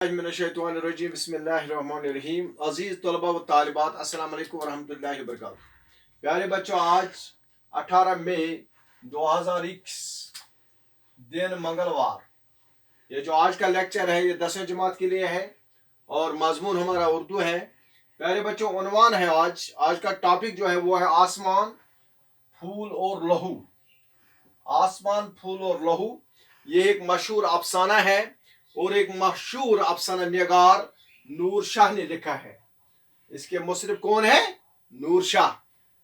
मिनश्शैतानिर्रजीम बिस्मिल्लाहिर्रहमानिर्रहीम। अजीज तलबा व तालिबात, अस्सलाम वालेकुम वरहमतुल्लाहि वबरकातुहू। प्यारे बच्चों, आज 18 मई 2021 दिन मंगलवार। ये जो आज का लेक्चर है ये 10वीं जमात के लिए है और मजमून हमारा उर्दू है। प्यारे बच्चों, उन्वान है आज का टॉपिक जो है वो है आसमान, फूल और लहू। आसमान, फूल और लहू ये एक मशहूर अफसाना है और एक मशहूर अफसाना निगार नूर शाह ने लिखा है। इसके मुसन्निफ कौन है? नूर शाह।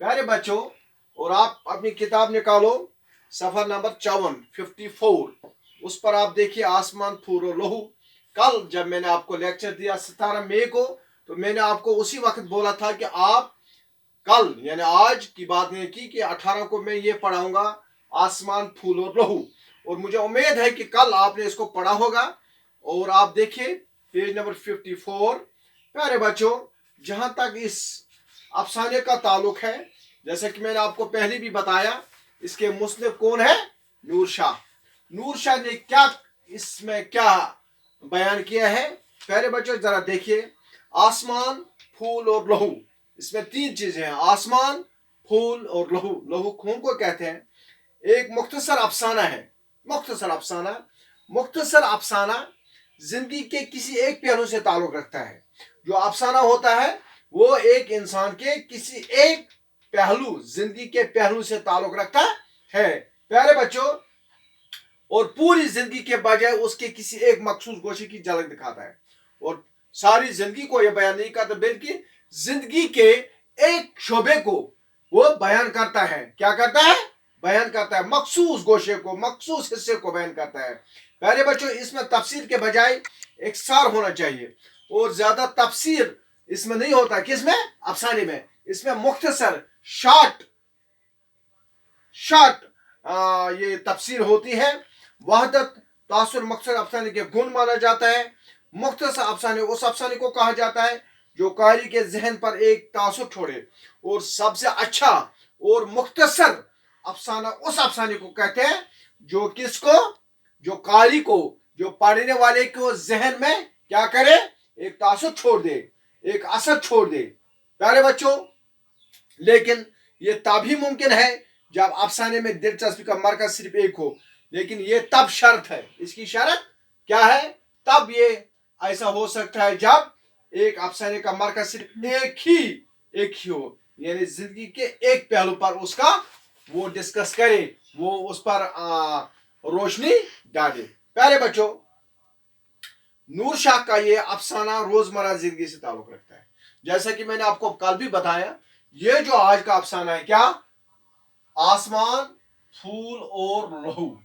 प्यारे बच्चों, और आप अपनी किताब निकालो, सफर नंबर 54 उस पर आप देखिए आसमान, फूल और लहू। कल जब मैंने आपको लेक्चर दिया 17 मई को, तो मैंने आपको उसी वक्त बोला था कि आप कल यानी आज की बात नहीं की कि 18 को मैं ये पढ़ाऊंगा आसमान, फूल और लहू। और मुझे उम्मीद है कि कल आपने इसको पढ़ा होगा। और आप देखिए पेज नंबर 54। प्यारे बच्चों, जहां तक इस अफसाने का ताल्लुक है, जैसे कि मैंने आपको पहले भी बताया, इसके मुसन्निफ कौन है? नूर शाह। नूर शाह ने इसमें क्या बयान किया है? प्यारे बच्चों जरा देखिए, आसमान, फूल और लहू, इसमें तीन चीजें हैं, आसमान, फूल और लहू। लहू खून को कहते हैं। एक मुख्तसर अफसाना है। मुख्तसर अफसाना जिंदगी के किसी एक पहलू से ताल्लुक रखता है। जो अफसाना होता है वो एक इंसान के किसी एक पहलू, जिंदगी के पहलू से ताल्लुक रखता है। प्यारे बच्चों, और पूरी जिंदगी के बजाय उसके किसी एक मखसूस गोशे की झलक दिखाता है। और सारी जिंदगी को यह बयान नहीं करता, बल्कि जिंदगी के एक शोबे को वो बयान करता है। क्या करता है? बयान करता है। मखसूस गोशे को, मखसूस हिस्से को बयान करता है। प्यारे बच्चों, इसमें तफसीर के बजाय इख्तिसार होना चाहिए और ज्यादा तफसीर इसमें नहीं होता। किसमें? अफसाने में। इसमें मुख्तसर शार्ट ये तफसीर होती है। वहदत तासुर मकसद अफसाने के गुण माना जाता है। मुख्तसर अफसाने उस अफसाने को कहा जाता है जो कारी के जहन पर एक तासुर छोड़े। और सबसे अच्छा और मुख्तसर अफसाना उस अफसाने को कहते हैं जो किसको, जो कारी को, जो पढ़ने वाले को जहन में क्या करे? एक तासुर छोड़ दे, एक असर छोड़ दे। प्यारे बच्चों, लेकिन ये तभी मुमकिन है जब अफसाने में दिलचस्पी का मरकज सिर्फ एक हो। लेकिन ये तब शर्त है, इसकी शर्त क्या है? तब ये ऐसा हो सकता है जब एक अफसाने का मरकज सिर्फ एक ही हो, यानी जिंदगी के एक पहलू पर उसका वो डिस्कस करे, वो उस पर रोशनी डाले। प्यारे बच्चों, नूर शाह का ये अफसाना रोजमर्रा जिंदगी से ताल्लुक रखता है। जैसा कि मैंने आपको कल भी बताया, ये जो आज का अफसाना है, क्या? आसमान, फूल और लहू,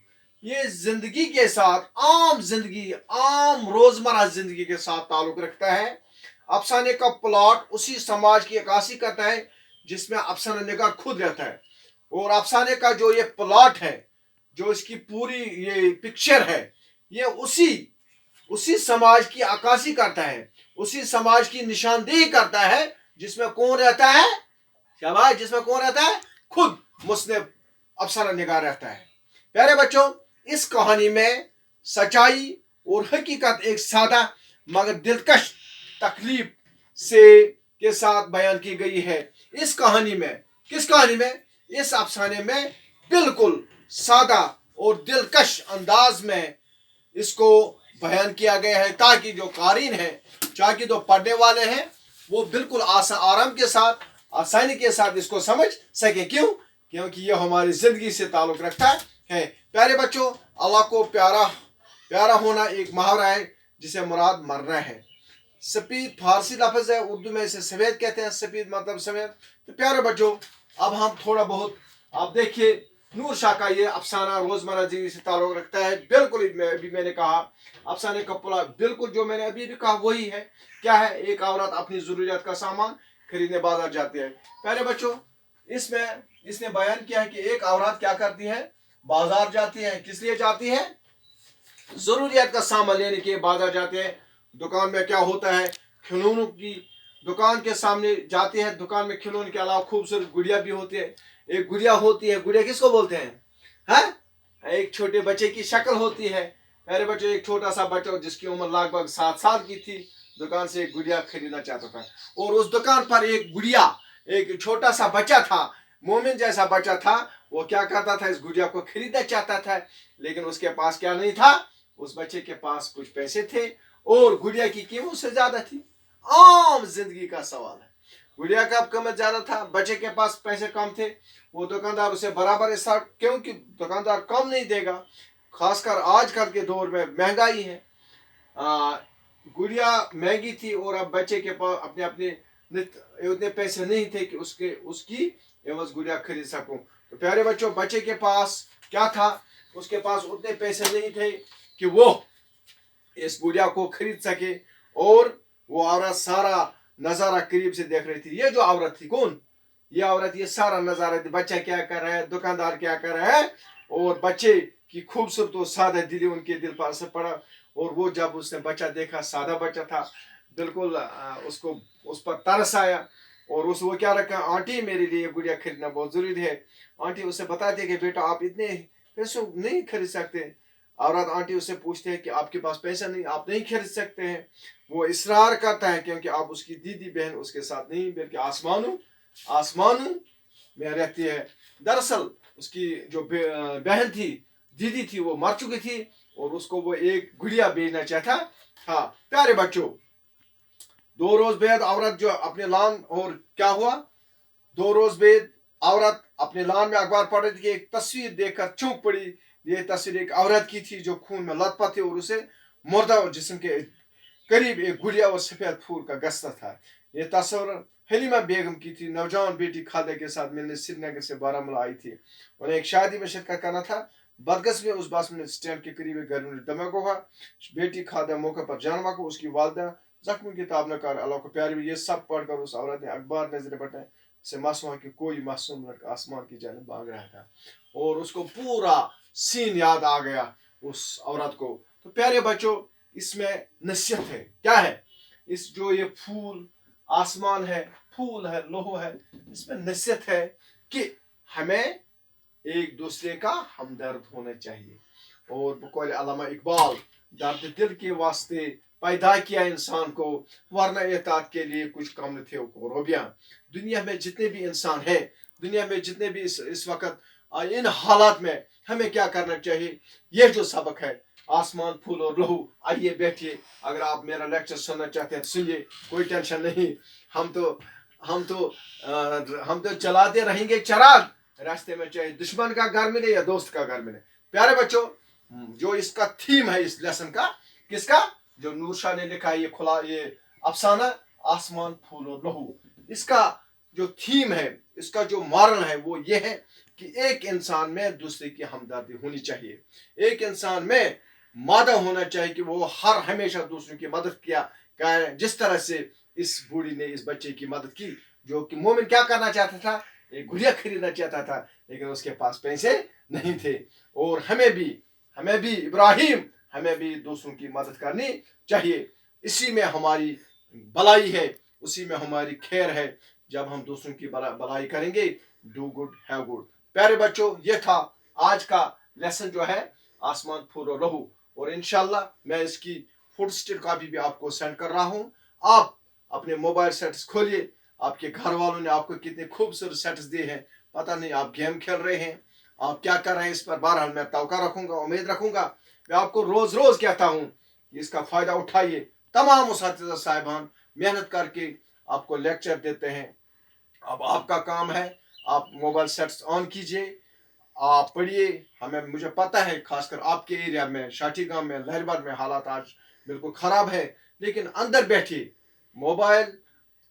ये जिंदगी के साथ, आम रोजमर्रा जिंदगी के साथ ताल्लुक रखता है। अफसाने का प्लॉट उसी समाज की अक्कासी करता है जिसमें अफसाना निगार खुद रहता है। और अफसाने का जो ये प्लॉट है, जो इसकी पूरी ये पिक्चर है, ये उसी समाज की अक्कासी करता है, उसी समाज की निशानदेही करता है जिसमें कौन रहता है? शाबाश, जिसमें कौन रहता है? खुद मुस्लिम अफसाना निगार रहता है। प्यारे बच्चों, इस कहानी में सच्चाई और हकीकत एक सादा मगर दिलकश तकलीफ के साथ बयान की गई है। इस कहानी में, किस कहानी में? इस अफसाने में बिल्कुल सादा और दिलकश अंदाज में इसको बयान किया गया है, ताकि जो कारीन है, ताकि जो पढ़ने वाले हैं, वो बिल्कुल आराम के साथ, आसानी के साथ इसको समझ सके। क्यों? क्योंकि ये हमारी जिंदगी से ताल्लुक रखता है। प्यारे बच्चों, अल्लाह को प्यारा होना एक मुहावरा है जिसे मुराद मरना है। सफेद फारसी लफ्ज है, उर्दू में इसे सफेद कहते हैं। सफेद मतलब सफेद। तो प्यारे बच्चों, अब हम थोड़ा बहुत आप देखिए, नूर शाह का ये अफसाना रोजमर्रा जिंदगी से ताल्लुक रखता है। बिल्कुल अभी मैंने कहा अफसाने का पुला बिल्कुल जो मैंने अभी भी कहा वही है। क्या है? एक औरत अपनी जरूरियात का सामान खरीदने बाजार जाती है। प्यारे बच्चों, इसमें इसने बयान किया है कि एक औरत क्या करती है? बाजार जाती है। किस लिए जाती है? जरूरियात का सामान लेने के बाजार जाते हैं। दुकान में क्या होता है? खिलौनों की दुकान के सामने जाते हैं। दुकान में खिलौने के अलावा खूबसूरत गुड़िया भी होती है। एक गुड़िया होती है, गुड़िया किसको बोलते हैं? हाँ, एक छोटे बच्चे की शक्ल होती है। मेरे बच्चे, एक छोटा सा बच्चा जिसकी उम्र लगभग 7 साल की थी, दुकान से एक गुड़िया खरीदना चाहता था, और उस दुकान पर एक गुड़िया, एक छोटा सा बच्चा था, मोमिन जैसा बच्चा था। वो क्या करता था, इस गुड़िया को खरीदना चाहता था, लेकिन उसके पास क्या नहीं था, उस बच्चे के पास कुछ पैसे थे और गुड़िया की कीमत उससे ज्यादा थी। आम जिंदगी का सवाल है। गुड़िया का कीमत ज्यादा था, बच्चे के पास पैसे कम थे, वो दुकानदार उसे बराबर हिस्सा, क्योंकि दुकानदार कम नहीं देगा, खासकर आजकल के दौर में महंगाई है। गुड़िया महंगी थी और अब बच्चे के पास अपने अपने उतने पैसे नहीं थे कि उसकी एवज गुड़िया खरीद सकूं। तो प्यारे बच्चों, बच्चे के पास क्या था, उसके पास उतने पैसे नहीं थे कि वो इस गुड़िया को खरीद सके। और वो औरत सारा नजारा करीब से देख रही थी। ये जो औरत थी, कौन ये औरत, ये सारा नजारा थी, बच्चा क्या कर रहा है, दुकानदार क्या कर रहा है, और बच्चे की खूबसूरत और सादा दिली उनके दिल पर असर पड़ा। और वो जब उसने बच्चा देखा, सादा बच्चा था बिल्कुल, उसको उस पर तरस आया। और वो क्या रखा, आंटी मेरे लिए गुड़िया खरीदना बहुत जरूरी है। आंटी उसे बताती है कि बेटा आप इतने पैसों नहीं खरीद सकते। औरत आंटी उससे पूछते हैं कि आपके पास पैसा नहीं, आप नहीं खरीद सकते हैं। वो इसरार करता है क्योंकि आप उसकी दीदी बहन उसके साथ नहीं बल्कि आसमानों में रहती है। दरअसल उसकी जो बहन थी, दीदी थी, वो मर चुकी थी और उसको वो एक गुड़िया भेजना चाहता था। प्यारे बच्चों, 2 रोज बाद औरत जो अपने लान, और क्या हुआ, 2 रोज बाद औरत अपने लान में अखबार पढ़ रही थी कि एक तस्वीर देखकर चौंक पड़ी। ये तस्वीर एक औरत की थी जो खून में लथपथ थी और उसे मुर्दा और जिस्म के करीब एक गुड़िया और सफेद फूल का गस्ता था। ये तस्वीर हलीमा बेगम की थी, नौजवान बेटी खादा के साथ मिलने श्रीनगर से बारामूला आई थी। उन्हें एक शादी में शिरकत करना था। बदगस में उस बस में स्टैंड के करीब एक घर में धमाका हुआ। बेटी खादा मौके पर जानवा को, उसकी वालदा जख्म की ताबनकार अल्लाह को प्यारी हुई। ये सब पढ़कर उस औरत ने अखबार नजर बटाए से मासूम कि कोई मासूम लड़का आसमान की जानिब भाग रहा था, और उसको पूरा सीन याद आ गया उस औरत को। तो प्यारे बच्चों, इसमें नसीहत है, क्या है, इस जो ये फूल आसमान है, फूल है, लोहो है, इसमें नसीहत है कि हमें एक दूसरे का हमदर्द होना चाहिए। और बकौल अल्लामा इकबाल, दर्द दिल के वास्ते पैदा किया इंसान को, वरना एहतियात के लिए कुछ कम न थे रोबियां। दुनिया में जितने भी इंसान हैं, दुनिया में जितने भी इस वक्त इन हालात में हमें क्या करना चाहिए, ये जो सबक है, आसमान फूल और लहू। आइए बैठिए, अगर आप मेरा लेक्चर सुनना चाहते हैं सुनिए, कोई टेंशन नहीं। हम तो हम तो हम तो चलाते रहेंगे चराग रास्ते में, चाहे दुश्मन का घर मिले या दोस्त का घर मिले। प्यारे बच्चों, जो इसका थीम है इस लेसन का, किसका, जो नूर शाह ने लिखा है, ये खुला ये अफसाना आसमान फूल और लहू, इसका जो थीम है, इसका जो मॉरल है वो ये है कि एक इंसान में दूसरे की हमदर्दी होनी चाहिए। एक इंसान में मादा होना चाहिए कि वो हर हमेशा दूसरों की मदद किया करें, जिस तरह से इस बूढ़ी ने इस बच्चे की मदद की, जो कि मोमिन क्या करना चाहता था, एक गुड़िया खरीदना चाहता था, लेकिन उसके पास पैसे नहीं थे। और हमें भी इब्राहिम, हमें भी दूसरों की मदद करनी चाहिए। इसी में हमारी भलाई है, उसी में हमारी खैर है। जब हम दूसरों की भलाई करेंगे, डू गुड हैव गुड। प्यारे बच्चों, ये था आज का लेसन जो है आसमान फूल और लहू। और इंशाल्लाह मैं इसकी फुट स्टिल कॉपी भी आपको सेंड कर रहा हूँ। आप अपने मोबाइल सेट्स खोलिए। आपके घर वालों ने आपको कितने खूबसूरत सेट्स दिए हैं, पता नहीं आप गेम खेल रहे हैं, आप क्या कर रहे हैं, इस पर बहरहाल मैं तवक्का रखूंगा, उम्मीद रखूंगा। मैं आपको रोज रोज कहता हूँ इसका फायदा उठाइए। तमाम उस्ताद साहिबान मेहनत करके आपको लेक्चर देते हैं। अब आपका काम है, आप मोबाइल सेट्स ऑन कीजिए, आप पढ़िए। मुझे पता है खासकर आपके एरिया में, शाठी गांव में, लहरबार में हालात आज बिल्कुल खराब है, लेकिन अंदर बैठिए। मोबाइल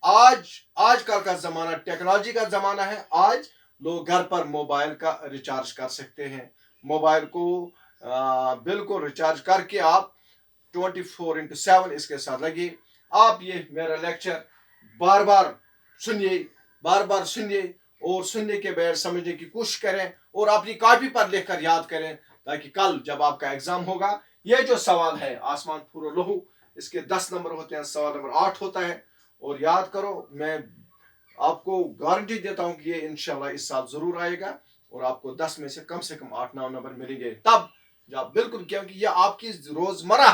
आजकल का जमाना टेक्नोलॉजी का जमाना है। आज लोग घर पर मोबाइल का रिचार्ज कर सकते हैं। मोबाइल को बिल्कुल रिचार्ज करके आप 24/7 इसके साथ लगिए। आप ये मेरा लेक्चर बार बार सुनिए और सुनने के बाद समझने की कोशिश करें और अपनी कॉपी पर लिखकर याद करें, ताकि कल जब आपका एग्जाम होगा, ये जो सवाल है आसमान फूल और लहू, इसके 10 नंबर होते हैं, सवाल नंबर 8 होता है। और याद करो, मैं आपको गारंटी देता हूं कि ये इंशाल्लाह इस साल जरूर आएगा और आपको 10 में से कम 8-9 नंबर मिलेंगे। तब بالکل, क्योंकि ये आपकी रोजमर्रा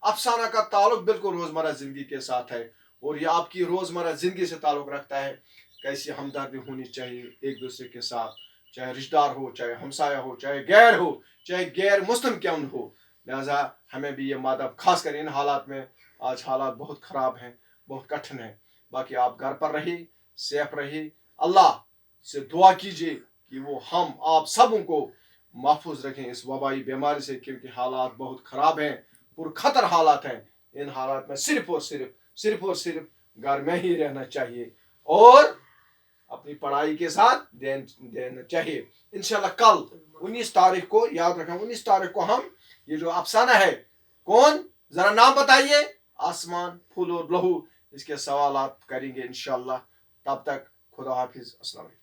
अफसाना का ताल्लुक बिल्कुल रोजमर्रा जिंदगी के साथ है, और ये आपकी रोजमर्रा जिंदगी से ताल्लुक रखता है. कैसी हमदर्दी होनी चाहिए एक दूसरे के साथ, चाहे रिश्तेदार हो, चाहे हमसाया हो, चाहे गैर मुस्लिम क्यों न हो. लिहाजा हमें भी ये मादब, खासकर इन हालात में, आज हालात बहुत ख़राब हैं, बहुत कठिन है. बाकी आप घर पर रहिए, सेफ रहिए, अल्लाह से दुआ कीजिए कि वो हम आप सबों को महफूज रखें इस वबाई बीमारी से, क्योंकि हालात बहुत ख़राब हैं, पुरखतर हालात हैं. इन हालात में सिर्फ और सिर्फ घर में ही रहना चाहिए और अपनी पढ़ाई के साथ देना चाहिए. इंशाल्लाह कल 19 तारीख को, याद रखें 19 तारीख को हम ये जो अफसाना है, कौन, जरा नाम बताइए, आसमान फूल और लहू, इसके सवालात करेंगे इंशाल्लाह. तब तक खुदा हाफिज, अस्सलाम वालेकुम.